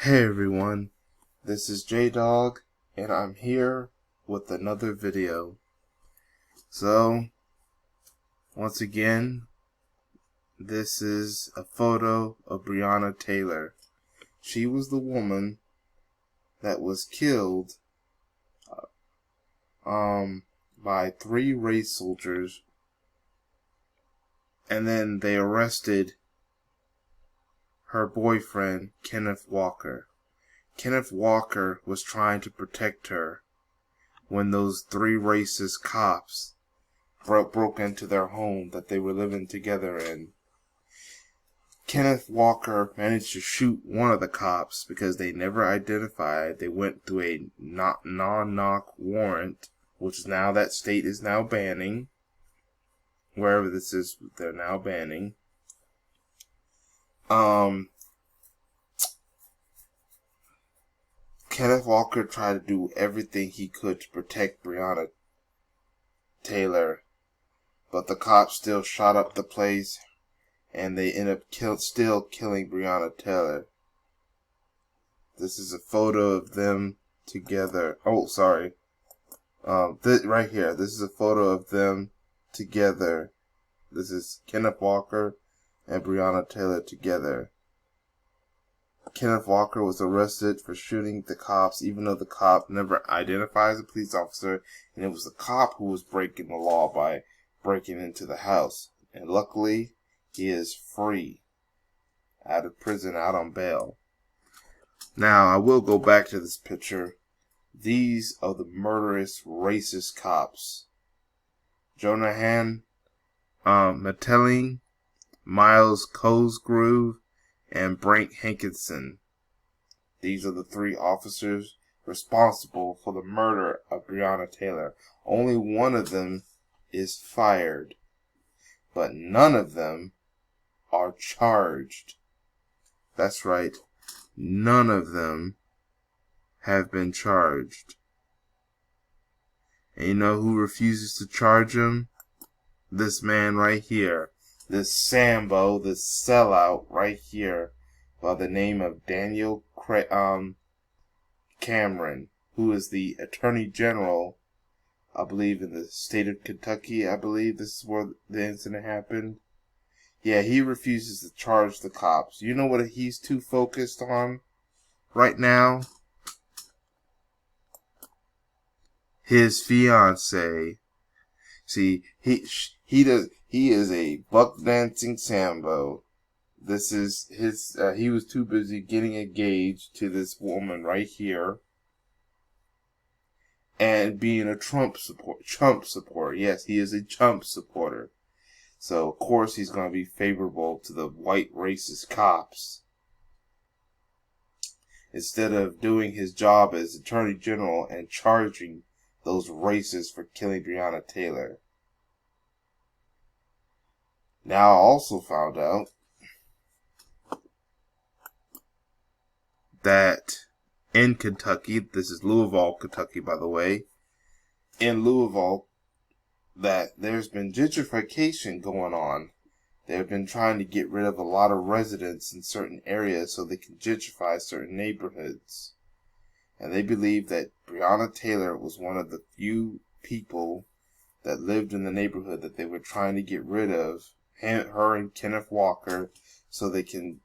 Hey everyone, this is J-Dog, and I'm here with another video. So, once again, this is a photo of Breonna Taylor. She was the woman that was killed by 3 race soldiers, and then they arrested her boyfriend, Kenneth Walker. Kenneth Walker was trying to protect her when those 3 racist cops broke into their home that they were living together in. Kenneth Walker managed to shoot one of the cops because they never identified. They went through a non-knock warrant, which now that state is now banning. Wherever this is, they're now banning. Kenneth Walker tried to do everything he could to protect Breonna Taylor, but the cops still shot up the place, and they end up still killing Breonna Taylor. This is a photo of them together. Oh, sorry. Right here. This is a photo of them together. This is Kenneth Walker and Breonna Taylor together. Kenneth Walker was arrested for shooting the cops, even though the cop never identifies a police officer, and it was the cop who was breaking the law by breaking into the house. And luckily, he is free, out of prison, out on bail. Now, I will go back to this picture. These are the murderous, racist cops. Jonahan Metelling, Miles Cosgrove, and Brant Hankinson. These are the 3 officers responsible for the murder of Breonna Taylor. Only one of them is fired, but none of them are charged. That's right, none of them have been charged. And you know who refuses to charge them? This man right here. This Sambo, this sellout right here, by the name of Daniel Cameron, who is the Attorney General, I believe, in the state of Kentucky. I believe this is where the incident happened. Yeah, he refuses to charge the cops. You know what he's too focused on right now? His fiance. See, he is a buck dancing Sambo. This is his. He was too busy getting engaged to this woman right here, and being a Trump supporter. Yes, he is a Trump supporter. So of course he's going to be favorable to the white racist cops, instead of doing his job as Attorney General and charging those racists for killing Breonna Taylor. Now I also found out that in Kentucky, this is Louisville, Kentucky, by the way, in Louisville, that there's been gentrification going on. They've been trying to get rid of a lot of residents in certain areas so they can gentrify certain neighborhoods. And they believe that Breonna Taylor was one of the few people that lived in the neighborhood that they were trying to get rid of, her and Kenneth Walker, so they can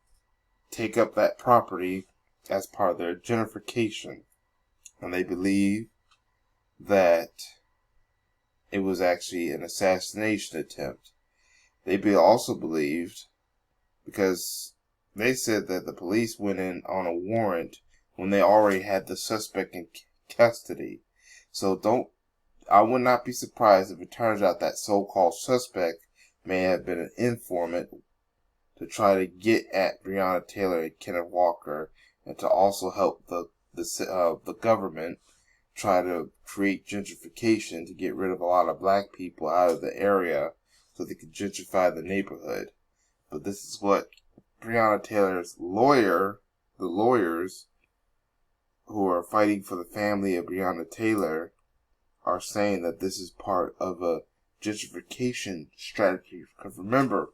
take up that property as part of their gentrification. And they believe that it was actually an assassination attempt. They also believed, because they said that the police went in on a warrant when they already had the suspect in custody. So I would not be surprised if it turns out that so-called suspect may have been an informant to try to get at Breonna Taylor and Kenneth Walker, and to also help the government try to create gentrification to get rid of a lot of black people out of the area so they could gentrify the neighborhood. But this is what Breonna Taylor's the lawyers who are fighting for the family of Breonna Taylor, are saying that this is part of a gentrification strategy. Because remember,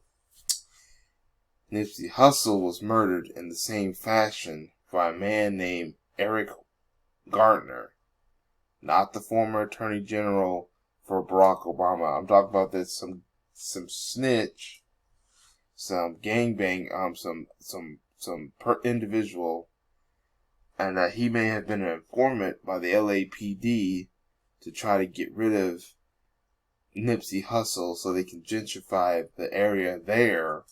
Nipsey Hussle was murdered in the same fashion by a man named Eric Garner, not the former Attorney General for Barack Obama. I'm talking about this some snitch, some gangbang, some individual, and that he may have been an informant by the LAPD to try to get rid of Nipsey Hussle so they can gentrify the area there,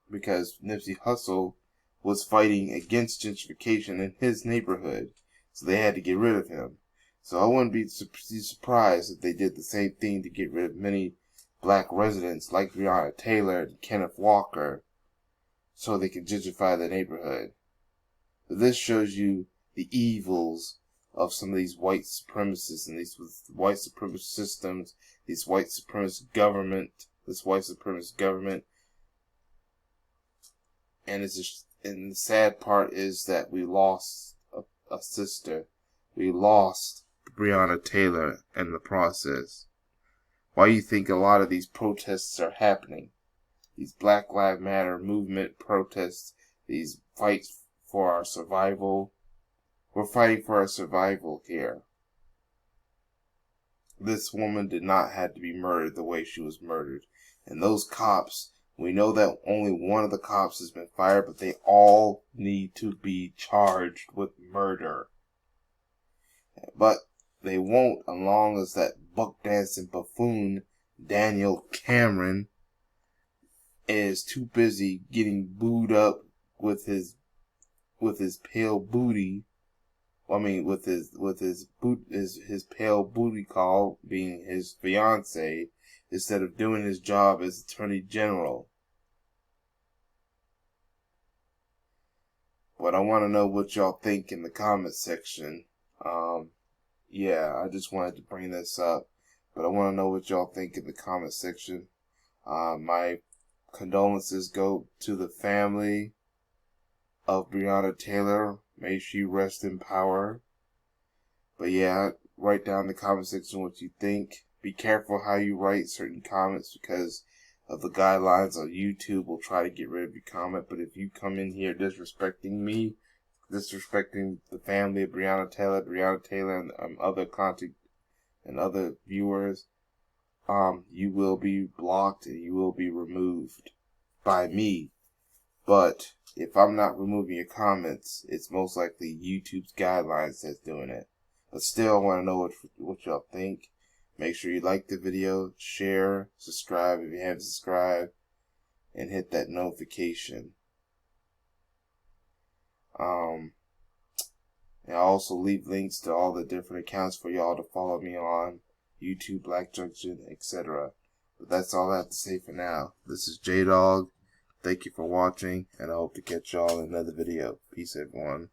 because Nipsey Hussle was fighting against gentrification in his neighborhood, so they had to get rid of him. So I wouldn't be surprised if they did the same thing to get rid of many black residents like Breonna Taylor and Kenneth Walker, so they can gentrify the neighborhood. But this shows you the evils of some of these white supremacists and these white supremacist systems, this white supremacist government. And and the sad part is that we lost a sister. We lost Breonna Taylor in the process. Why do you think a lot of these protests are happening? These Black Lives Matter movement protests, these fights for our survival. We're fighting for our survival here. This woman did not have to be murdered the way she was murdered. And those cops, we know that only one of the cops has been fired, but they all need to be charged with murder. But they won't, as long as that buck dancing buffoon Daniel Cameron is too busy getting booed up with his pale booty. With his pale booty call being his fiance, instead of doing his job as Attorney General. But I want to know what y'all think in the comment section. Yeah, I just wanted to bring this up, but I want to know what y'all think in the comment section. My condolences go to the family of Breonna Taylor. May she rest in power. But yeah, write down in the comment section what you think. Be careful how you write certain comments, because of the guidelines on YouTube will try to get rid of your comment. But if you come in here disrespecting me, disrespecting the family of Breonna Taylor and other content and other viewers, you will be blocked and you will be removed by me. But if I'm not removing your comments, it's most likely YouTube's guidelines that's doing it. But still, I want to know what y'all think. Make sure you like the video, share, subscribe if you haven't subscribed, and hit that notification. And I'll also leave links to all the different accounts for y'all to follow me on YouTube, Black Junction, etc. But that's all I have to say for now. This is J-Dog. Thank you for watching, and I hope to catch y'all in another video. Peace, everyone.